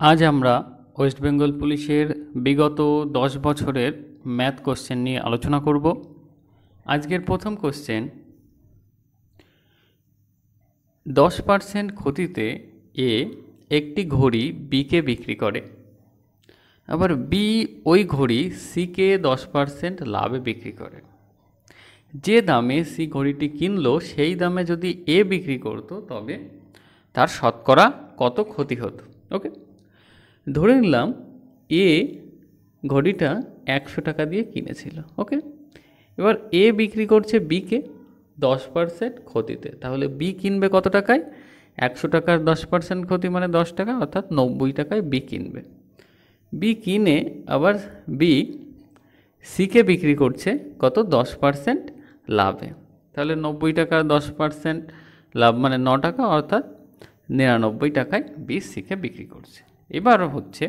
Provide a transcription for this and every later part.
আজ আমরা ওয়েস্ট বেঙ্গল পুলিশের বিগত 10 বছরের ম্যাথ কোশ্চেন নিয়ে আলোচনা করব। আজকের প্রথম কোশ্চেন, 10% ক্ষতিতে এ একটি ঘড়ি বিকে বিক্রি করে, আবার বি ওই ঘড়ি সিকে 10% লাভে বিক্রি করে। যে দামে সি ঘড়িটি কিনলো সেই দামে যদি এ বিক্রি করতো তবে তার শতকরা কত ক্ষতি হতো। ওকে, ধরে নিলাম এ ঘড়িটা 100 টাকা দিয়ে কিনেছিল। ওকে, এবার এ বিক্রি করছে বিকে 10% ক্ষতিতে, তাহলে বি কিনবে কত টাকায়? 100 টাকার 10% ক্ষতি মানে 10 টাকা, অর্থাৎ 90 টাকায় বি কিনবে। বি কিনে আবার বি সিকে বিক্রি করছে কত? 10% লাভে। তাহলে 90 টাকার 10% লাভ মানে 9 টাকা, অর্থাৎ 99 টাকায় বি সিকে বিক্রি করছে। এবার হচ্ছে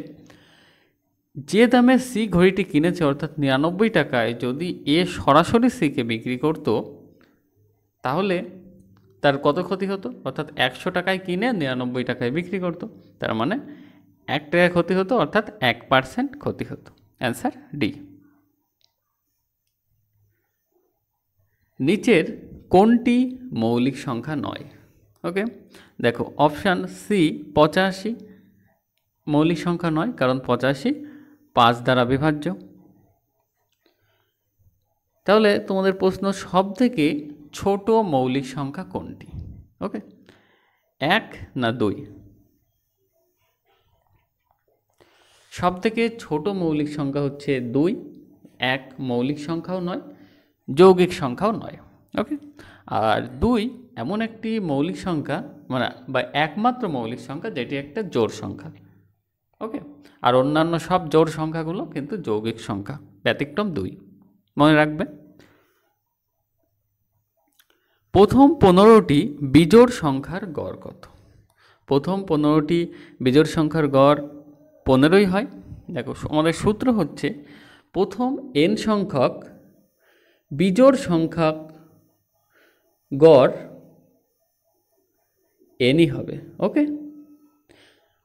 যে দামে সি ঘড়িটি কিনেছে অর্থাৎ 99 টাকায় যদি এ সরাসরি সিকে বিক্রি করত তাহলে তার কত ক্ষতি হতো? অর্থাৎ 100 টাকায় কিনে 99 টাকায় বিক্রি করতো, তার মানে 1 টাকা ক্ষতি হতো, অর্থাৎ 1% ক্ষতি হতো। Answer D. নিচের কোনটি মৌলিক সংখ্যা নয়? ওকে, দেখো অপশান সি 85 মৌলিক সংখ্যা নয়, কারণ 85 5 দ্বারা বিভাজ্য। তাহলে তোমাদের প্রশ্ন, সব থেকে ছোট মৌলিক সংখ্যা কোনটি? ওকে, 1 না 2? সব থেকে ছোট মৌলিক সংখ্যা হচ্ছে 2। 1 মৌলিক সংখ্যাও নয়, যৌগিক সংখ্যাও নয়। ওকে, আর 2 এমন একটি মৌলিক সংখ্যা মানে বা একমাত্র মৌলিক সংখ্যা যেটি একটা জোড় সংখ্যা। ওকে, আর অন্যান্য সব জোড় সংখ্যাগুলো কিন্তু যৌগিক সংখ্যা, ব্যতিক্রম 2। মনে রাখবে। প্রথম 15টি বিজোড় সংখ্যার গড় কত? প্রথম 15টি বিজোড় সংখ্যার গড় 15ই হয়। দেখো আমাদের সূত্র হচ্ছে প্রথম n সংখ্যক বিজোড় সংখ্যক গড় nই হবে। ওকে,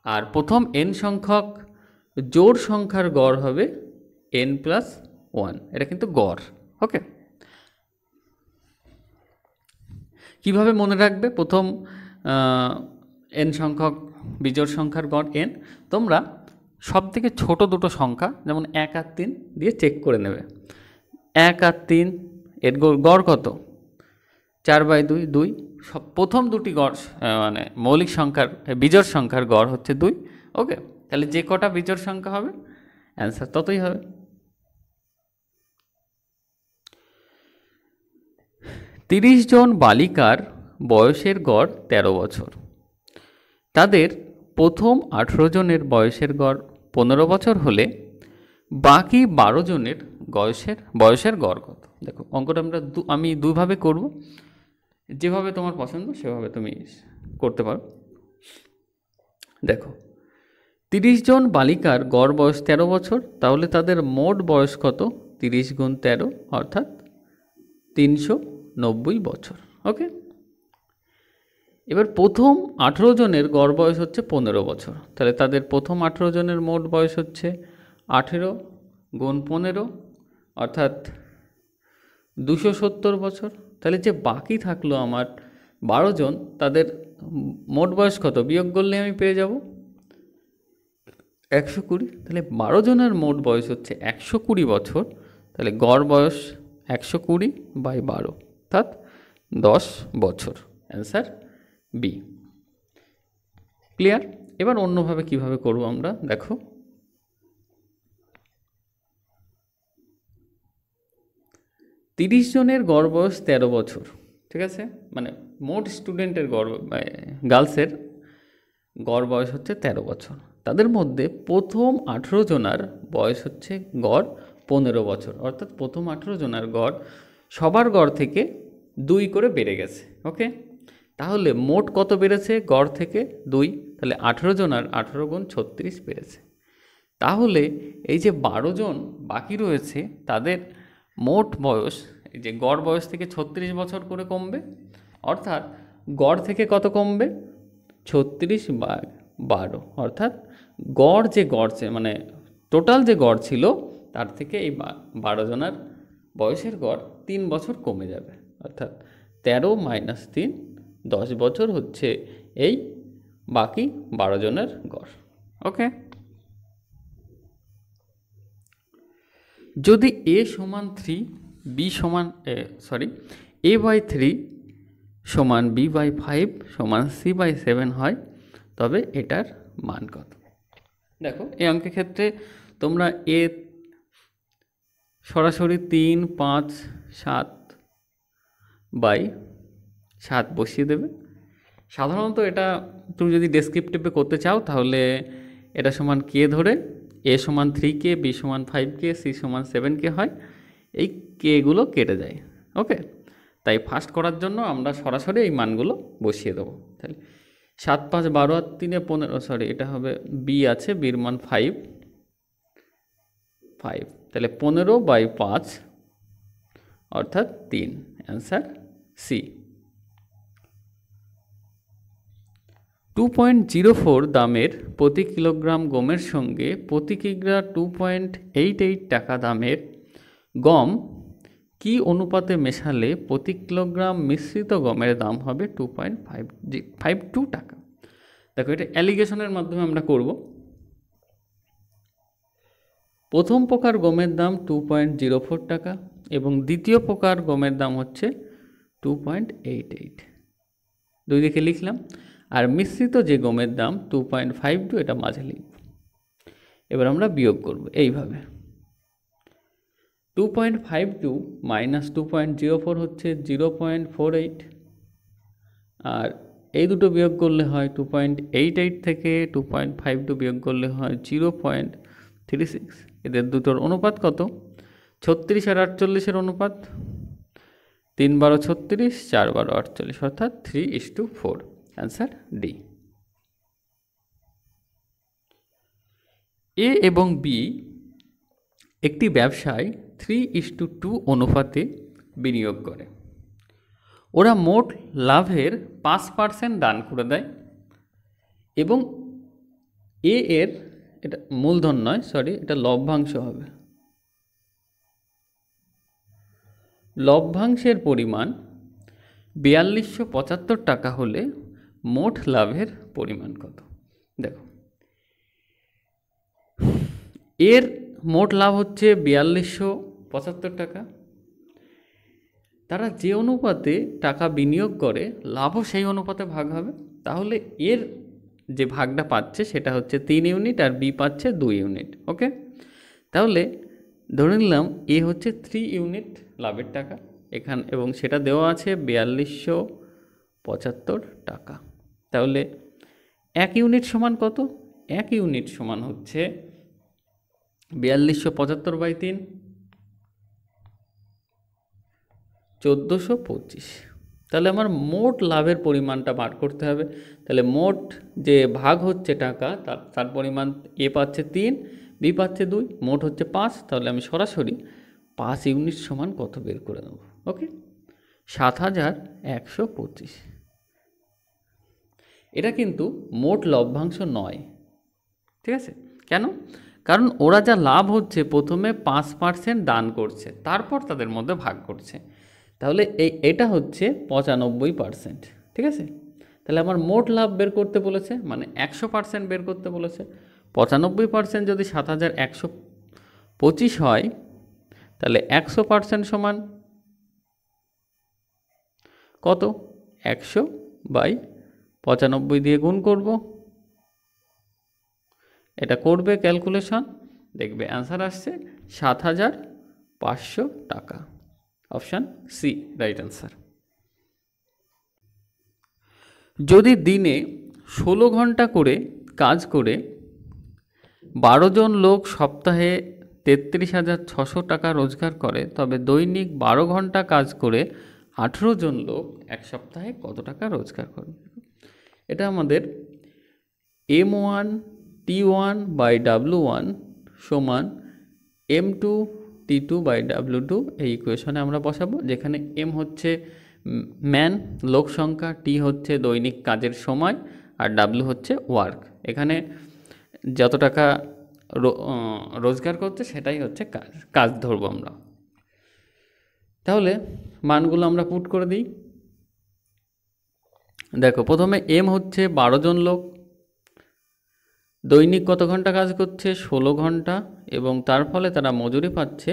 আর প্রথম n সংখ্যক জোড় সংখ্যার গড় হবে n+1। এটা কিন্তু গড়। ওকে, কিভাবে মনে রাখবে প্রথম n সংখ্যক বিজোড় সংখ্যার গড় n? তোমরা সব থেকে ছোট দুটো সংখ্যা যেমন 1 আর 3 দিয়ে চেক করে নেবে। 1 আর 3 এর গড় কত? 4/2, 2। সব প্রথম দুটি গড় মানে মৌলিক সংখ্যার বিজোড় সংখ্যার গড় হচ্ছে 2। ওকে, তাহলে যে কটা বিজোড় সংখ্যা হবে অ্যান্সার ততই হবে। 30 জন বালিকার বয়সের গড় 13 বছর। তাদের প্রথম 18 জনের বয়সের গড় 15 বছর হলে বাকি 12 জনের বয়সের গড় কত? দেখো অঙ্কটা আমি দুভাবে করব, যেভাবে তোমার পছন্দ সেভাবে তুমি করতে পারো। দেখো 30 জন বালিকার গড় বয়স 13 বছর, তাহলে তাদের মোট বয়স কত? 30 গুণ 13 অর্থাৎ 390 বছর। ওকে, এবার প্রথম 18 জনের গড় বয়স হচ্ছে 15 বছর, তাহলে তাদের প্রথম 18 জনের মোট বয়স হচ্ছে 18 গুণ 15 অর্থাৎ 270 বছর। তাহলে যে বাকি থাকলো আমার 12 জন, তাদের মোট বয়স কত? বিয়োগ করলে আমি পেয়ে যাব 120। তাহলে 12 জনের মোট বয়স হচ্ছে 120 বছর, তাহলে গড় বয়স 120/12 অর্থাৎ 10 বছর। Answer B. ক্লিয়ার? এবার অন্যভাবে কিভাবে করব আমরা, দেখো 30 জনের গড় বয়স 13 বছর, ঠিক আছে, মানে মোট স্টুডেন্টের গার্লসের গড় বয়স হচ্ছে 13 বছর। তাদের মধ্যে প্রথম 18 জনার বয়স হচ্ছে গড় 15 বছর, অর্থাৎ প্রথম 18 জনার গড় সবার গড় থেকে 2 করে বেড়ে গেছে। ওকে, তাহলে মোট কত বেড়েছে? গড় থেকে 2, তাহলে 18 জনার 18 গুণ 36 বেড়েছে। তাহলে এই যে 12 জন বাকি রয়েছে তাদের মোট বয়স, এই যে গড় বয়স থেকে 36 বছর করে কমবে, অর্থাৎ গড় থেকে কত কমবে? 36 12, অর্থাৎ গড় যে মানে টোটাল যে গড় ছিল তার থেকে এই 12 জনের বয়সের গড় 3 বছর কমে যাবে, অর্থাৎ 13 - 3 10 বছর হচ্ছে এই বাকি 12 জনের গড়। ওকে, যদি a সমান 3 b সমান a/3 সমান b/5 সমান c/7 হয়, তবে এটার মান কত? দেখো এই অঙ্কের ক্ষেত্রে তোমরা এ সরাসরি 3, 5, 7/7 বসিয়ে দেবে। সাধারণত এটা তুমি যদি ডেসক্রিপটিভে করতে চাও তাহলে এটা সমান কে ধরে a সমান 3k, b সমান 5k, c সমান 7k হয়, এই কেগুলো কেটে যায়। ওকে, তাই ফার্স্ট করার জন্য আমরা সরাসরি এই মানগুলো বসিয়ে দেবো। তাহলে 7, 5, 12 আর 3 15, এটা হবে b আছে, বির মান 5, তাহলে 15/5 অর্থাৎ 3, অ্যান্সার সি। 2.04 দামের প্রতি কিলোগ্রাম গমের সঙ্গে প্রতি কিগ্রা 2.88 টাকা দামের গম কি অনুপাতে মেশালে প্রতি কিলোগ্রাম মিশ্রিত গমের দাম হবে 2.52 টাকা? দেখো এটা অ্যালিগেশনের মাধ্যমে আমরা করব। প্রথম প্রকার গমের দাম 2.04 টাকা এবং দ্বিতীয় প্রকার গমের দাম হচ্ছে 2.88, দুই দিকে লিখলাম। আর মিশ্রিত যে গমের দাম 2.52, এটা মাঝে লিখব। এবার আমরা বিয়োগ করব এইভাবে। 2.52 - 2.04 হচ্ছে 0.48, আর এই দুটো বিয়োগ করলে হয় 2.88 থেকে 2.52 বিয়োগ করলে হয় 0.36। এদের দুটোর অনুপাত কত? 36 আর 48-এর অনুপাত, 3 × 12 = 36, 4 × 12 = 48, অর্থাৎ 3:4, অ্যান্সার ডি। এ এবং বি একটি ব্যবসায় 3:2 অনুপাতে বিনিয়োগ করে। ওরা মোট লাভের 5% দান করে দেয় এবং এ এর, এটা মূলধন নয়, এটা লভ্যাংশ হবে। লভ্যাংশের পরিমাণ 4275 টাকা হলে মোট লাভের পরিমাণ কত? দেখো এর মোট লাভ হচ্ছে 4275 টাকা, তারা যে অনুপাতে টাকা বিনিয়োগ করে লাভও সেই অনুপাতে ভাগ হবে, তাহলে এর যে ভাগটা পাচ্ছে সেটা হচ্ছে 3 ইউনিট আর বি পাচ্ছে 2 ইউনিট। ওকে, তাহলে ধরে নিলাম এ হচ্ছে 3 ইউনিট লাভের টাকা এখান, এবং সেটা দেওয়া আছে 4275 টাকা। তাহলে 1 ইউনিট সমান কত? 1 ইউনিট সমান হচ্ছে 4275/3, 1425। তাহলে আমার মোট লাভের পরিমাণটা বার করতে হবে। তাহলে মোট যে ভাগ হচ্ছে টাকা তার পরিমাণ এ পাচ্ছে 3, বি পাচ্ছে 2, মোট হচ্ছে 5। তাহলে আমি সরাসরি 5 ইউনিট সমান কত বের করে নেব। ওকে, 7125। এটা কিন্তু মোট লভ্যাংশ নয়, ঠিক আছে? কেন? কারণ ওরা যা লাভ হচ্ছে প্রথমে 5% দান করছে, তারপর তাদের মধ্যে ভাগ করছে। তাহলে এটা হচ্ছে 95%, ঠিক আছে? তাহলে আমার মোট লাভ বের করতে বলেছে, মানে 100% বের করতে বলেছে। 95% যদি 7125 হয়, তাহলে 100% সমান কত? 100/95 দিয়ে গুণ করব। এটা করবে ক্যালকুলেশন, দেখবে অ্যান্সার আসছে 7500 টাকা। Option C right answer. যদি দিনে 16 ঘন্টা করে কাজ করে 12 জন লোক সপ্তাহে 33,600 টাকা রোজগার করে, তবে দৈনিক 12 ঘন্টা কাজ করে 18 জন লোক এক সপ্তাহে কত টাকা রোজগার করে? এটা আমাদের M1 T1/W1 সমান M2 T2/W2 এই ইকুয়েশনে আমরা বসাবো, যেখানে M হচ্ছে ম্যান লোক সংখ্যা, টি হচ্ছে দৈনিক কাজের সময়, আর ডাব্লিউ হচ্ছে ওয়ার্ক। এখানে যত টাকা রোজগার করছে সেটাই হচ্ছে কাজ, কাজ ধরবো আমরা। তাহলে মানগুলো আমরা পুট করে দিই। দেখো প্রথমে এম হচ্ছে 12 জন লোক, দৈনিক কত ঘন্টা কাজ করছে 16 ঘন্টা, এবং তার ফলে তারা মজুরি পাচ্ছে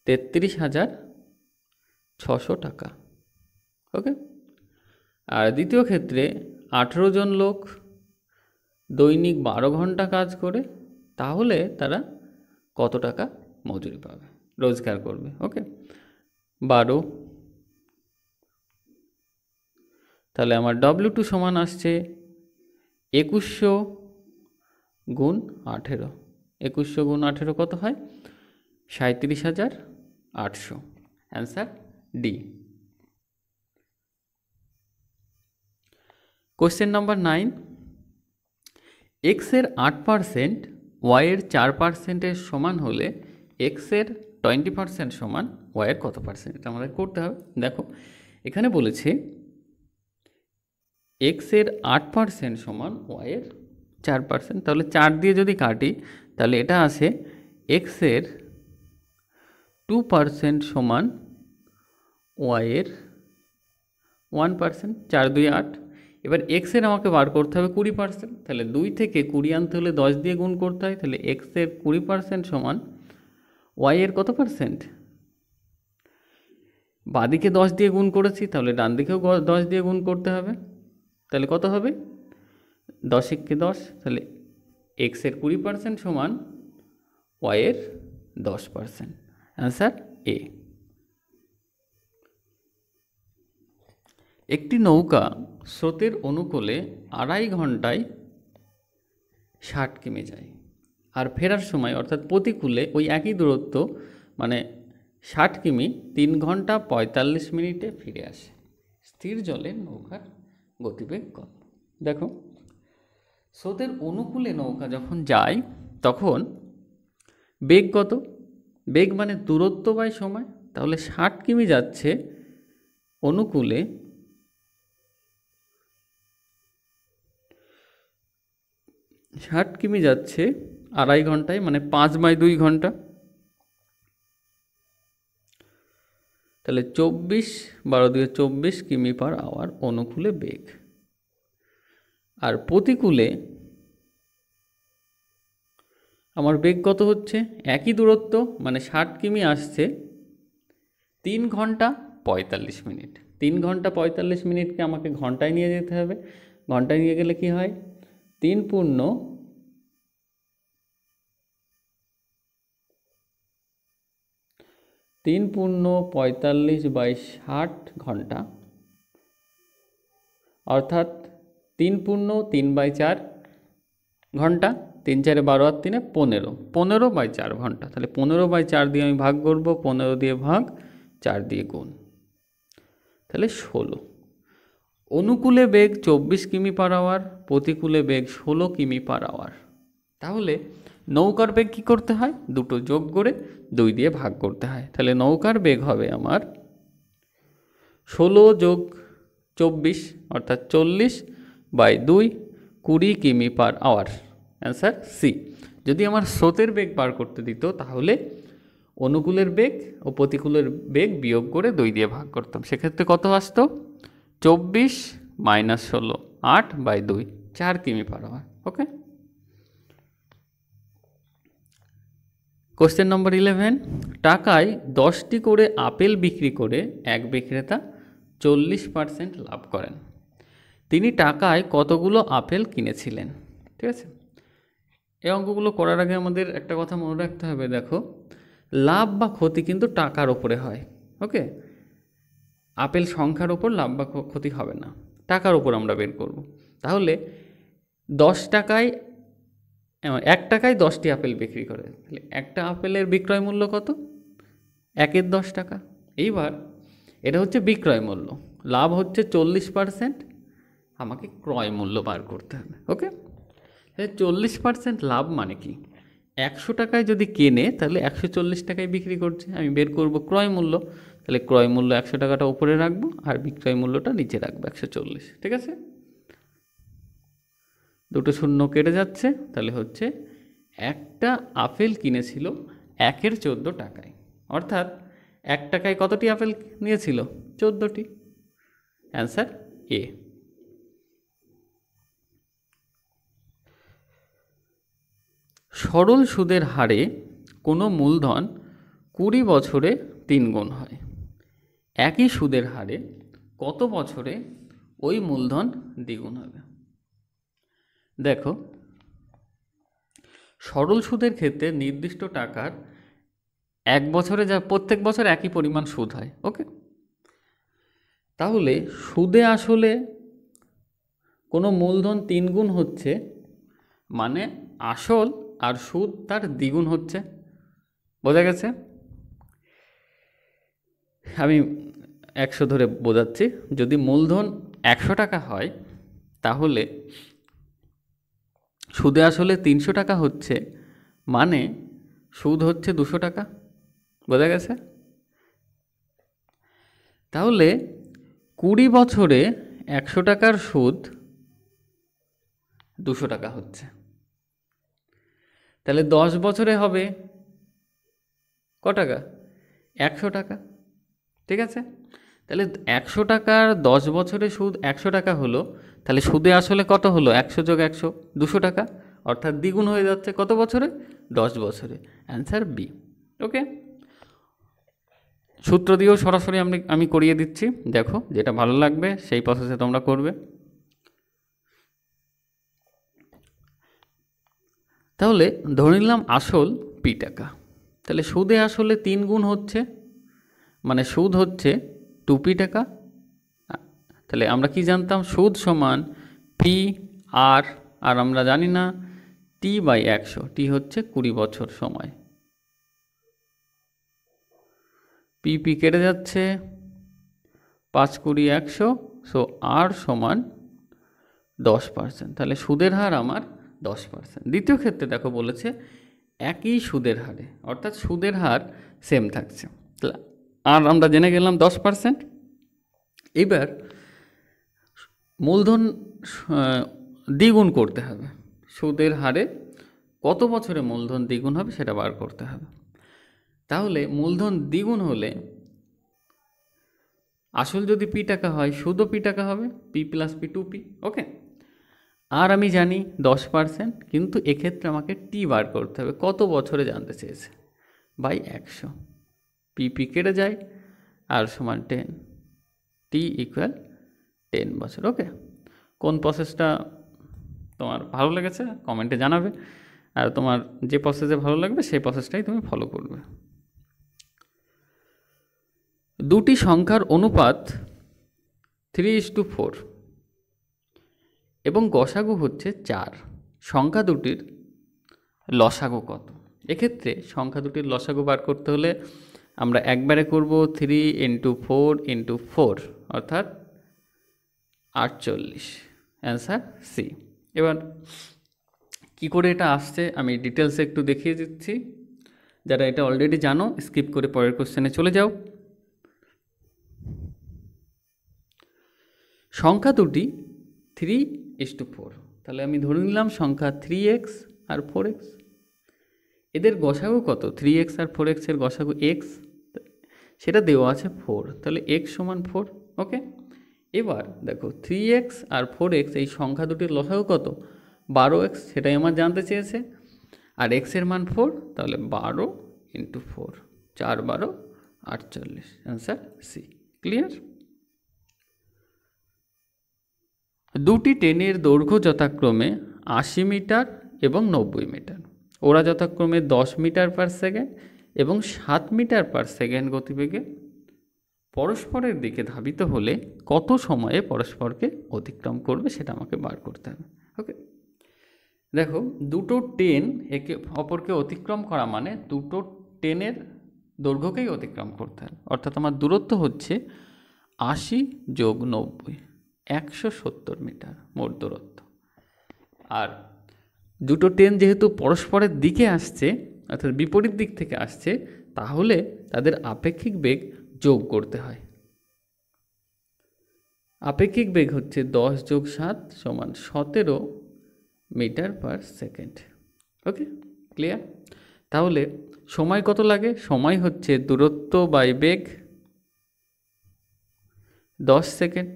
33,600 টাকা। ওকে। আর দ্বিতীয় ক্ষেত্রে 18 জন লোক দৈনিক 12 ঘন্টা কাজ করে, তাহলে তারা কত টাকা মজুরি পাবে, রোজগার করবে। ওকে, 12, তাহলে আমার W2 সমান আসছে 2100 গুণ 18। 2100 গুণ 18 কত হয়? 37,800। Answer D. কোশ্চেন নাম্বার 9, এক্সের 8% ওয়াইয়ের 4%-এর সমান হলে এক্সের 20% সমান ওয়াইয়ের কত পার্সেন্ট? এটা আমাদের করতে হবে। দেখো এখানে বলেছে এক্সের 8% সমান ওয়াইয়ের 4%, তাহলে 4 দিয়ে যদি কাটি তাহলে এটা আসে এক্সের 2% সমান ওয়াইয়ের 1%, 4 2 8। এবার এক্সের আমাকে বার করতে হবে 20%, তাহলে 2 থেকে 20 আনতে হলে 10 দিয়ে গুণ করতে হয়, তাহলে এক্সের 20% সমান ওয়াইয়ের কত পার্সেন্ট? বাঁদিকে 10 দিয়ে গুণ করেছি, তাহলে ডান দিকেও 10 দিয়ে গুণ করতে হবে, তাহলে কত হবে? 10 × 10, তাহলে এক্সের 20% সমান ওয়াইয়ের 10%। অ্যান্সার এ। একটি নৌকা স্রোতের অনুকূলে 2.5 ঘন্টায় 60 কিমি যায়, আর ফেরার সময় অর্থাৎ প্রতিকূলে ওই একই দূরত্ব মানে 60 কিমি 3 ঘন্টা 45 মিনিটে ফিরে আসে। স্থির জলে নৌকার গতিবেগ কত? দেখো স্রোতের অনুকূলে নৌকা যখন যায় তখন বেগ কত? বেগ মানে দূরত্ব বাই সময়, তাহলে 60 কিমি যাচ্ছে অনুকূলে, 60 কিমি যাচ্ছে 2.5 ঘন্টায়, মানে 5/2 ঘন্টা, তাহলে 24 12 দিয়ে 24 কিমি পার আওয়ার অনুকূলে বেগ। আর প্রতিকূলে আমার বেগ কত হচ্ছে? একই দূরত্ব মানে 60 কিমি আসছে 3 ঘন্টা 45 মিনিট। 3 ঘন্টা 45 মিনিটকে আমাকে ঘন্টায় নিয়ে যেতে হবে। ঘন্টায় নিয়ে গেলে কি হয়? 3 পূর্ণ 45/60 ঘন্টা, অর্থাৎ 3 পূর্ণ 3/4 ঘন্টা, 3 4 12 আর 3 15, 15/4 ঘন্টা। তাহলে 15/4 দিয়ে আমি ভাগ করব, 15 দিয়ে ভাগ, 4 দিয়ে গুণ, তাহলে 16। অনুকূলে বেগ 24 কিমি পার আওয়ার, প্রতিকূলে বেগ 16 কিমি পার আওয়ার। তাহলে নৌকার বেগ কী করতে হয়? দুটো যোগ করে 2 দিয়ে ভাগ করতে হয়। তাহলে নৌকার বেগ হবে আমার 16 যোগ 24 অর্থাৎ 40/2, 20 কিমি পার আওয়ার। Answer C. যদি আমার স্রোতের বেগ বার করতে দিত তাহলে অনুকূলের বেগ ও প্রতিকূলের বেগ বিয়োগ করে 2 দিয়ে ভাগ করতাম, সেক্ষেত্রে কত আসতো? 24 - 16, 8/2, 4 কিমি পার আওয়ার। ওকে। কোশ্চেন নম্বর 11, টাকায় 10টি করে আপেল বিক্রি করে এক বিক্রেতা 40% লাভ করেন। তিনি টাকায় কতগুলো আপেল কিনেছিলেন? ঠিক আছে, এই অঙ্কগুলো করার আগে আমাদের একটা কথা মনে রাখতে হবে। দেখো লাভ বা ক্ষতি কিন্তু টাকার ওপরে হয়। ওকে, আপেল সংখ্যার ওপর লাভ বা ক্ষতি হবে না, টাকার ওপর আমরা বের করব। তাহলে 1 টাকায় 10টি আপেল বিক্রি করে, তাহলে একটা আপেলের বিক্রয় মূল্য কত? 1-এর 10 টাকা। এইবার এটা হচ্ছে বিক্রয় মূল্য, লাভ হচ্ছে 40%, আমাকে ক্রয় মূল্য বার করতে হবে। ওকে, তাহলে 40% লাভ মানে কি? 100 টাকায় যদি কেনে তাহলে 140 টাকায় বিক্রি করছে, আমি বের করব ক্রয় মূল্য। তাহলে ক্রয় মূল্য 100 টাকাটা উপরে রাখবো আর বিক্রয় মূল্যটা নিচে রাখবো 140। ঠিক আছে, দুটো শূন্য কেটে যাচ্ছে, তাহলে হচ্ছে একটা আপেল কিনেছিল 1/14 টাকায়, অর্থাৎ 1 টাকায় কতটি আপেল নিয়েছিল? 14টি। অ্যান্সার এ। সরল সুদের হারে কোনো মূলধন 20 বছরে 3 গুণ হয়। একই সুদের হারে কত বছরে ওই মূলধন দ্বিগুণ হবে? দেখো, সরল সুদের ক্ষেত্রে নির্দিষ্ট টাকার 1 বছরে যা প্রত্যেক বছর একই পরিমাণ সুদ হয়। ওকে, তাহলে সুদে আসলে কোনো মূলধন 3 গুণ হচ্ছে, মানে আসল আর সুদ তার দ্বিগুণ হচ্ছে। বোঝা গেছে? আমি 100 ধরে বোঝাচ্ছি। যদি মূলধন 100 টাকা হয়, তাহলে সুদে আসলে 300 টাকা হচ্ছে, মানে সুদ হচ্ছে 200 টাকা। বোঝা গেছে? তাহলে 20 বছরে 100 টাকার সুদ 200 টাকা হচ্ছে, তাহলে 10 বছরে হবে ক টাকা? 100 টাকা। ঠিক আছে, তাহলে 100 টাকার 10 বছরে সুদ 100 টাকা হলো, তাহলে সুদে আসলে কত হলো? 100 যোগ 100, 200 টাকা, অর্থাৎ দ্বিগুণ হয়ে যাচ্ছে কত বছরে? 10 বছরে। Answer B. ওকে, সূত্র দিয়েও সরাসরি আমি করিয়ে দিচ্ছি, দেখো যেটা ভালো লাগবে সেই প্রসেসে তোমরা করবে। তাহলে ধরে নিলাম আসল পি টাকা, তাহলে সুদে আসলে 3 গুণ হচ্ছে, মানে সুদ হচ্ছে 2p টাকা। তাহলে আমরা কি জানতাম? সুদ সমান পি আর, আর আমরা জানি না t/100, টি হচ্ছে 20 বছর সময়। পি কেটে যাচ্ছে, 5 20 100, সো আর সমান 10%। তাহলে সুদের হার আমার 10%। দ্বিতীয় ক্ষেত্রে দেখো বলেছে একই সুদের হারে, অর্থাৎ সুদের হার সেম থাকছে, আর আমরা জেনে গেলাম 10%। এবার মূলধন দ্বিগুণ করতে হবে। সুদের হারে কত বছরে মূলধন দ্বিগুণ হবে সেটা বার করতে হবে। তাহলে মূলধন দ্বিগুণ হলে আসল যদি পি টাকা হয়, সুদও পি টাকা হবে, পি প্লাস পি 2p। ওকে, আর আমি জানি 10%, কিন্তু এক্ষেত্রে আমাকে টি বার করতে হবে, কত বছরে জানতে চেয়েছে, বাই 100। পি কেটে যায়, আর সমান 10, টি ইকুয়াল 10 বছর। ওকে, কোন প্রসেসটা তোমার ভালো লেগেছে কমেন্টে জানাবে, আর তোমার যে প্রসেসে ভালো লাগবে সেই প্রসেসটাই তুমি ফলো করবে। দুটি সংখ্যার অনুপাত 3:4 এবং গসাগু হচ্ছে 4। সংখ্যা দুটির লসাগু কত? এক্ষেত্রে সংখ্যা দুটির লসাগু বার করতে হলে আমরা একবারে করব 3 × 4 × 4, অর্থাৎ 48। Answer C. এবার কি করে এটা আসছে আমি ডিটেলসে একটু দেখিয়ে দিচ্ছি, যারা এটা অলরেডি জানো স্কিপ করে পরের কোশ্চেনে চলে যাও। সংখ্যা দুটি 3:4, তাহলে আমি ধরে নিলাম সংখ্যা 3x আর 4x। এদের গসাগু কত? 3x আর 4x এর গসাগু x, সেটা দেওয়া আছে 4, তাহলে x সমান 4। ওকে, এবার দেখো 3x আর 4x এই সংখ্যা দুটির লসাগু কত? 12x, সেটাই আমার জানতে চেয়েছে, আর x এর মান 4, তাহলে 12 × 4, 4 12 48। Answer C. ক্লিয়ার? দুটি ট্রেনের দৈর্ঘ্য যথাক্রমে 80 মিটার এবং 90 মিটার। ওরা যথাক্রমে 10 মিটার পার সেকেন্ড এবং 7 মিটার পার সেকেন্ড গতিবেগে পরস্পরের দিকে ধাবিত হলে কত সময়ে পরস্পরকে অতিক্রম করবে সেটা আমাকে বার করতে হবে। ওকে, দেখো দুটো ট্রেন একে অপরকে অতিক্রম করা মানে দুটো ট্রেনের দৈর্ঘ্যকেই অতিক্রম করতে হবে, অর্থাৎ আমার দূরত্ব হচ্ছে 80 যোগ 90, 170 মিটার মোট দূরত্ব। আর দুটো ট্রেন যেহেতু পরস্পরের দিকে আসছে, অর্থাৎ বিপরীত দিক থেকে আসছে, তাহলে তাদের আপেক্ষিক বেগ যোগ করতে হয়। আপেক্ষিক বেগ হচ্ছে 10 যোগ 7 সমান 17 metre per second. Okay, clear? তাহলে সময় কত লাগে? সময় হচ্ছে দূরত্ব বাই বেগ, 10 সেকেন্ড।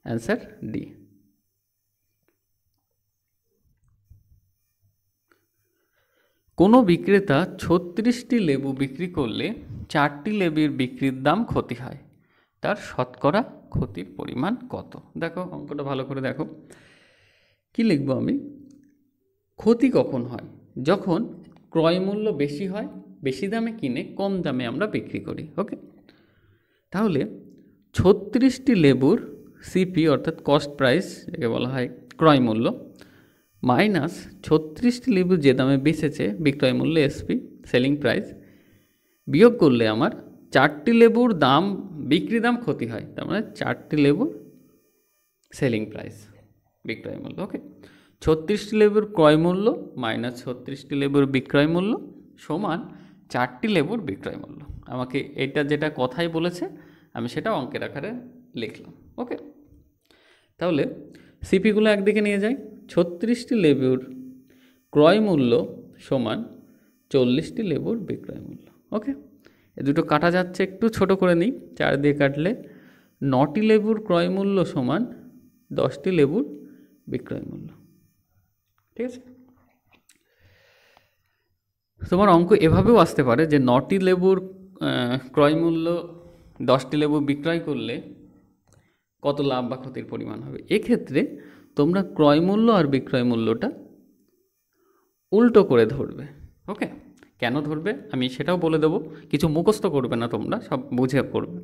Answer D. কোনো বিক্রেতা 36টি লেবু বিক্রি করলে 4টি লেবুর বিক্রির দাম ক্ষতি হয়, তার শতকরা ক্ষতির পরিমাণ কত? দেখো অঙ্কটা ভালো করে দেখো। কি লিখব আমি? ক্ষতি কখন হয়? যখন ক্রয় মূল্য বেশি হয়, বেশি দামে কিনে কম দামে আমরা বিক্রি করি। ওকে, তাহলে 36টি লেবুর সিপি অর্থাৎ কস্ট প্রাইস, যাকে বলা হয় ক্রয় মূল্য, মাইনাস 36টি লেবু যে দামে বেচেছে বিক্রয় মূল্য এসপি সেলিং প্রাইস, বিয়োগ করলে আমার 4টি লেবুর দাম বিক্রি দাম ক্ষতি হয়, তার মানে 4টি লেবুর সেলিং প্রাইস বিক্রয় মূল্য। ওকে, 36টি লেবুর ক্রয় মূল্য মাইনাস 36টি লেবুর বিক্রয় মূল্য সমান 4টি লেবুর বিক্রয় মূল্য। আমাকে এটা যেটা কথাই বলেছে আমি সেটা অঙ্কের আকারে লিখলাম। ওকে, তাহলে সিপিগুলো একদিকে নিয়ে যাই। 36টি লেবুর ক্রয় মূল্য সমান 40টি লেবুর বিক্রয় মূল্য। ওকে, এ দুটো কাটা যাচ্ছে, একটু ছোট করে নিই। 4 দিয়ে কাটলে 9টি লেবুর ক্রয় মূল্য সমান 10টি লেবুর বিক্রয় মূল্য। ঠিক আছে, তোমার অঙ্ক এভাবেও আসতে পারে যে 9টি লেবুর ক্রয় মূল্য 10টি লেবু বিক্রয় করলে কত লাভ বা ক্ষতির পরিমাণ হবে। এক্ষেত্রে তোমরা ক্রয় মূল্য আর বিক্রয় মূল্যটা উল্টো করে ধরবে। ওকে, কেন ধরবে আমি সেটাও বলে দেবো, কিছু মুখস্থ করবে না তোমরা, সব বুঝে করবে।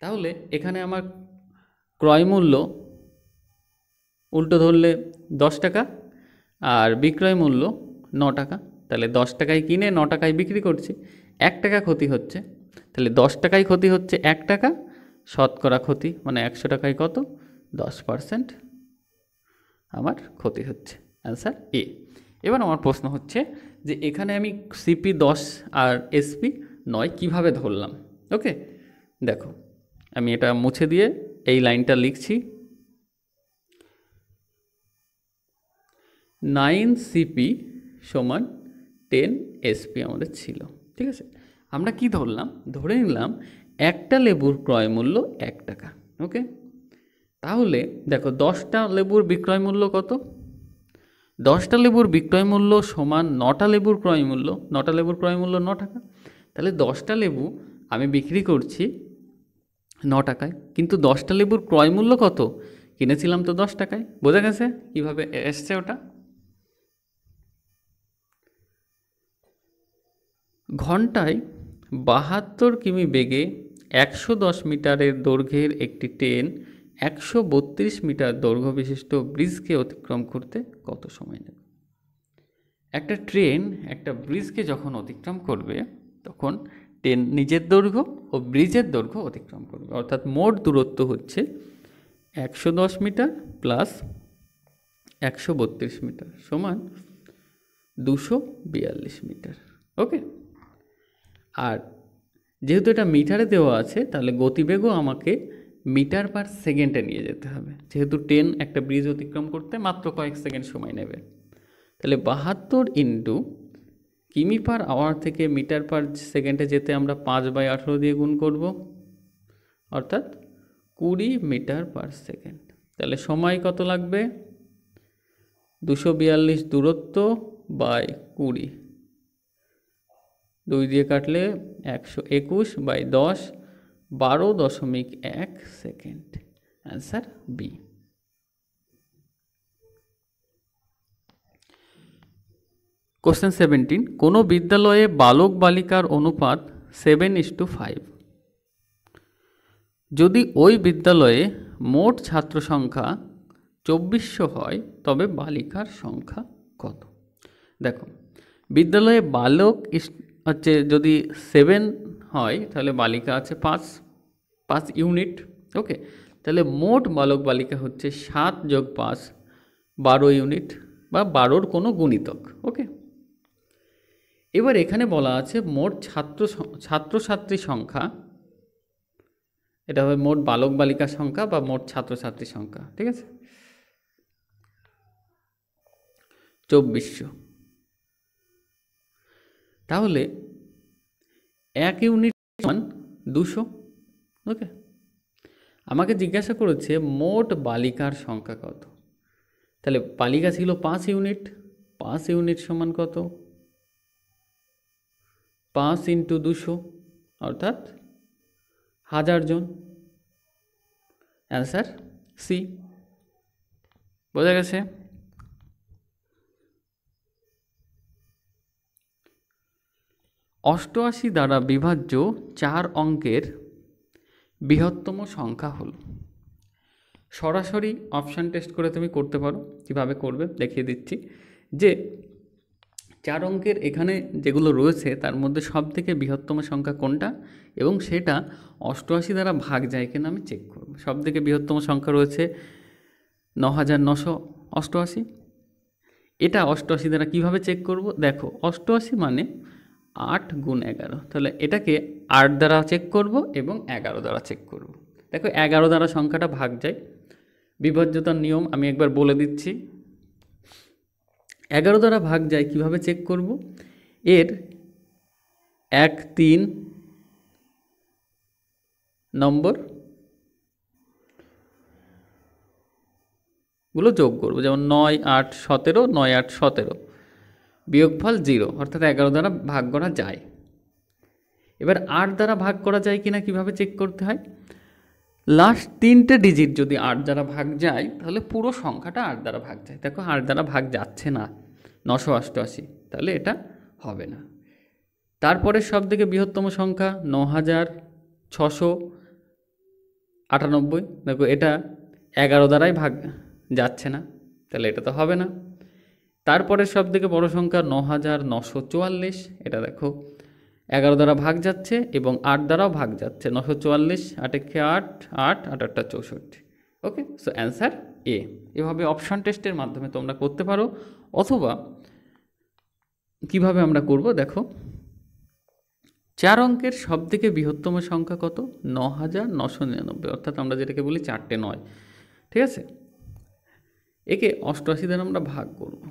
তাহলে এখানে আমার ক্রয় মূল্য উল্টো ধরলে 10 টাকা আর বিক্রয় মূল্য 9 টাকা, তাহলে 10 টাকায় কিনে 9 টাকায় বিক্রি করছি, 1 টাকা ক্ষতি হচ্ছে। তাহলে 10 টাকায় ক্ষতি হচ্ছে 1 টাকা, শতকরা ক্ষতি মানে 100 টাকায় কত? 10% আমার ক্ষতি হচ্ছে। অ্যান্সার এ। এবার আমার প্রশ্ন হচ্ছে যে এখানে আমি সিপি 10 আর এসপি 9 কীভাবে ধরলাম? ওকে, দেখো আমি এটা মুছে দিয়ে এই লাইনটা লিখছি। 9 সিপি সমান 10 এসপি আমাদের ছিল। ঠিক আছে, আমরা কি ধরলাম? ধরে নিলাম একটা লেবুর ক্রয় মূল্য 1 টাকা। ওকে, তাহলে দেখো 10টা লেবুর বিক্রয় মূল্য কত? 10টা লেবুর বিক্রয় মূল্য সমান 9টা লেবুর ক্রয় মূল্য। 9টা লেবুর ক্রয় মূল্য 9 টাকা, তাহলে 10টা লেবু আমি বিক্রি করছি 9 টাকায়, কিন্তু 10টা লেবুর ক্রয় মূল্য কত? কিনেছিলাম তো 10 টাকায়। বোঝা গেছে কীভাবে এসছে ওটা? ঘন্টায় 72 কিমি বেগে 110 মিটারের দৈর্ঘ্যের একটি ট্রেন 132 মিটার দৈর্ঘ্য বিশিষ্ট ব্রিজকে অতিক্রম করতে কত সময় নেবে? একটা ট্রেন একটা ব্রিজকে যখন অতিক্রম করবে তখন ট্রেন নিজের দৈর্ঘ্য ও ব্রিজের দৈর্ঘ্য অতিক্রম করবে, অর্থাৎ মোট দূরত্ব হচ্ছে 110 মিটার প্লাস 132 মিটার সমান 242 মিটার। ওকে, আর যেহেতু এটা মিটারে দেওয়া আছে তাহলে গতিবেগও আমাকে মিটার পার সেকেন্ডে নিয়ে যেতে হবে, যেহেতু ট্রেন একটা ব্রিজ অতিক্রম করতে মাত্র কয়েক সেকেন্ড সময় নেবে। তাহলে 72 ইন্টু কিমি পার আওয়ার থেকে মিটার পার সেকেন্ডে যেতে আমরা 5/18 দিয়ে গুণ করব, অর্থাৎ 20 মিটার পার সেকেন্ড। তাহলে সময় কত লাগবে? 242 দূরত্ব বাই 20, 2 দিয়ে কাটলে 121/10, 12.1 সেকেন্ড। Answer B. কোশ্চেন 17, কোনো বিদ্যালয়ে বালক বালিকার অনুপাত 7:5। যদি ওই বিদ্যালয়ে মোট ছাত্র সংখ্যা 2400 হয় তবে বালিকার সংখ্যা কত? দেখো বিদ্যালয়ে বালক হচ্ছে যদি 7 হয় তাহলে বালিকা আছে 5 ইউনিট। ওকে, তাহলে মোট বালক বালিকা হচ্ছে 7 যোগ 5 12 ইউনিট বা 12র কোনো গুণিতক। ওকে, এবার এখানে বলা আছে মোট ছাত্রছাত্রী সংখ্যা, এটা হবে মোট বালক বালিকা সংখ্যা বা মোট ছাত্রছাত্রী সংখ্যা। ঠিক আছে, 2400। তাহলে 1 ইউনিট সমান 200। ওকে, আমাকে জিজ্ঞাসা করেছে মোট বালিকার সংখ্যা কত। তাহলে বালিকা ছিল 5 ইউনিট, 5 ইউনিট সমান কত, 5 ইন্টু 200 অর্থাৎ 1000 জন। Answer C. বোঝা গেছে? অষ্টআশি দ্বারা বিভাজ্য 4 অঙ্কের বৃহত্তম সংখ্যা হলো। সরাসরি অপশান টেস্ট করে তুমি করতে পারো। কিভাবে করবে দেখিয়ে দিচ্ছি। যে 4 অঙ্কের এখানে যেগুলো রয়েছে তার মধ্যে সব থেকে বৃহত্তম সংখ্যা কোনটা এবং সেটা অষ্টআশি দ্বারা ভাগ যায় কিনা আমি চেক করব। সব থেকে বৃহত্তম সংখ্যা রয়েছে 9988। এটা অষ্টআশি দ্বারা কিভাবে চেক করব? দেখো, অষ্টআশি মানে 8 গুণ 11। তাহলে এটাকে 8 দ্বারা চেক করব এবং 11 দ্বারা চেক করব। দেখো 11 দ্বারা সংখ্যাটা ভাগ যায়। বিভাজ্যতার নিয়ম আমি একবার বলে দিচ্ছি। 11 দ্বারা ভাগ যায় কিভাবে চেক করব? এর 1, 3 নম্বর গুলো যোগ করব। যেমন 9, 8, 17, 9, 8, 17 বিয়োগফল 0, অর্থাৎ 11 দ্বারা ভাগ করা যায়। এবার 8 দ্বারা ভাগ করা যায় কিনা কিভাবে চেক করতে হয়? লাস্ট 3টে ডিজিট যদি 8 দ্বারা ভাগ যায় তাহলে পুরো সংখ্যাটা 8 দ্বারা ভাগ যায়। দেখো 8 দ্বারা ভাগ যাচ্ছে না, 988, তাহলে এটা হবে না। তারপরে সব থেকে বৃহত্তম সংখ্যা 9698। দেখো এটা 11 দ্বারাই ভাগ যাচ্ছে না, তাহলে এটা তো হবে না। তারপরে সব থেকে বড় সংখ্যা 9944। এটা দেখো 11 দ্বারা ভাগ যাচ্ছে এবং 8 দ্বারাও ভাগ যাচ্ছে। 944, 8 × 8, 8, 8 × 8 = 64। ওকে, সো অ্যান্সার এ। এভাবে অপশান টেস্টের মাধ্যমে তোমরা করতে পারো, অথবা কিভাবে আমরা করব দেখো। 4 অঙ্কের সব থেকে বৃহত্তম সংখ্যা কত? 9999, অর্থাৎ আমরা যেটাকে বলি 4টে 9। ঠিক আছে, একে 88 দ্বারা আমরা ভাগ করব।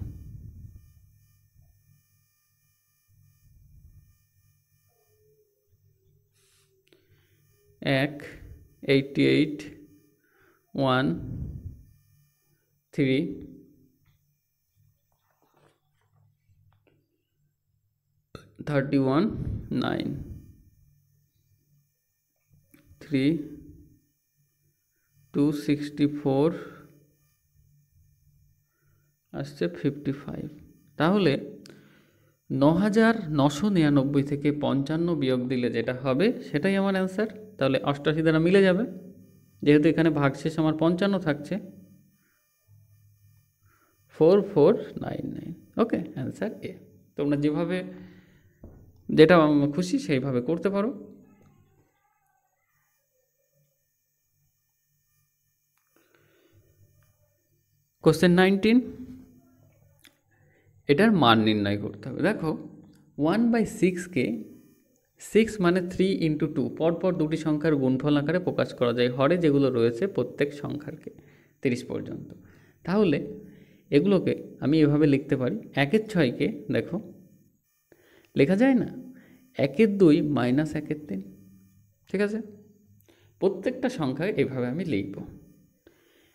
এক 88, 1, 3, 31, 9, 3, 264 আসছে 55। তাহলে 9999 থেকে 55 বিয়োগ দিলে যেটা হবে সেটাই আমার অ্যান্সার। তাহলে 88 দ্বারা মিলে যাবে, যেহেতু এখানে ভাগশেষ আমার 55 থাকছে। 4499। ওকে, অ্যান্সার এ। তোমরা যেভাবে যেটা খুশি সেইভাবে করতে পারো। কোশ্চেন 19, এটার মান নির্ণয় করতে হবে। দেখো 1/6কে 6 মানে 3 × 2 পরপর দুটি সংখ্যার গুণফল আকারে প্রকাশ করা যায় হরে যেগুলো রয়েছে প্রত্যেক সংখ্যারকে 30 পর্যন্ত। তাহলে এগুলোকে আমি এভাবে লিখতে পারি। 1 × 6কে দেখো লেখা যায় না, 1 × 2 - 1 × 3। ঠিক আছে, প্রত্যেকটা সংখ্যায় এভাবে আমি লিখব।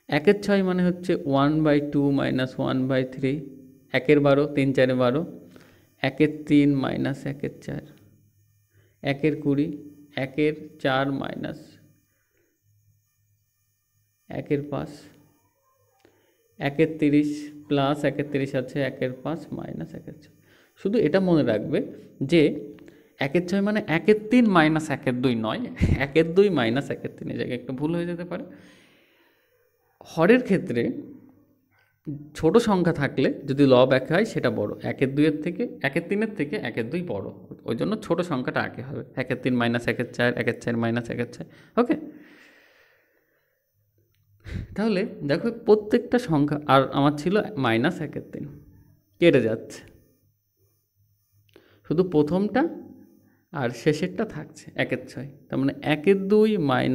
1 × 6 মানে হচ্ছে 1/2 - 1/3। 1 × 12, 3 × 4 = 12। 1 × 3 - 1 × 4। 1 × 20, 1 × 4 - 1 × 5। 1 × 30 প্লাস 1 × 30 আছে, 1 × 5 - 1 × 4। শুধু এটা মনে রাখবে যে 1 × 6 মানে 1 × 3 - 1 × 2 নয়, 1 × 2 - 1 × 3। এই জায়গায় একটা ভুল হয়ে যেতে পারে। হরের ক্ষেত্রে ছোট সংখ্যা থাকলে যদি লব একে হয় সেটা বড়, 1 × 2 এর থেকে 1 × 3 এর থেকে 1 × 2 বড়, ওই জন্য ছোট সংখ্যাটা আগে হবে। 1 × 3 - 1 × 4, 1 × 4 - 1 × 4। ওকে, তাহলে দেখো প্রত্যেকটা সংখ্যা, আর আমার ছিল -1 × 3 কেটে যাচ্ছে, শুধু প্রথমটা আর শেষেরটা থাকছে 1 × 6। তার মানে 1 × 2 - 1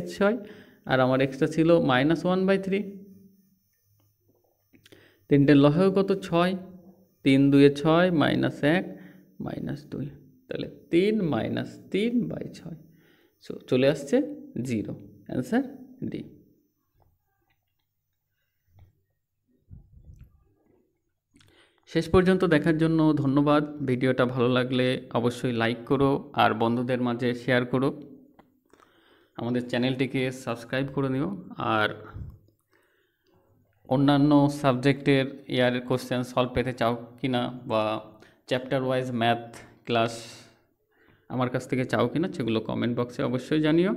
× 6, আর আমার এক্সট্রা ছিল -1/3। তিনটের লসাগু কত? 6। 3 2 6 -1 -2, তাহলে 3 - 3/6। সো চলে আসছে 0। Answer D. শেষ পর্যন্ত দেখার জন্য ধন্যবাদ। ভিডিওটা ভালো লাগলে অবশ্যই লাইক করো আর বন্ধুদের মাঝে শেয়ার করো। আমাদের চ্যানেলটিকে সাবস্ক্রাইব করে নিও। আর অন্যান্য সাবজেক্টের ইয়ারের কোশ্চেন সলভ পেতে চাও কি না, বা চ্যাপ্টার ওয়াইজ ম্যাথ ক্লাস আমার কাছ থেকে চাও কি না, সেগুলো কমেন্ট বক্সে অবশ্যই জানিও।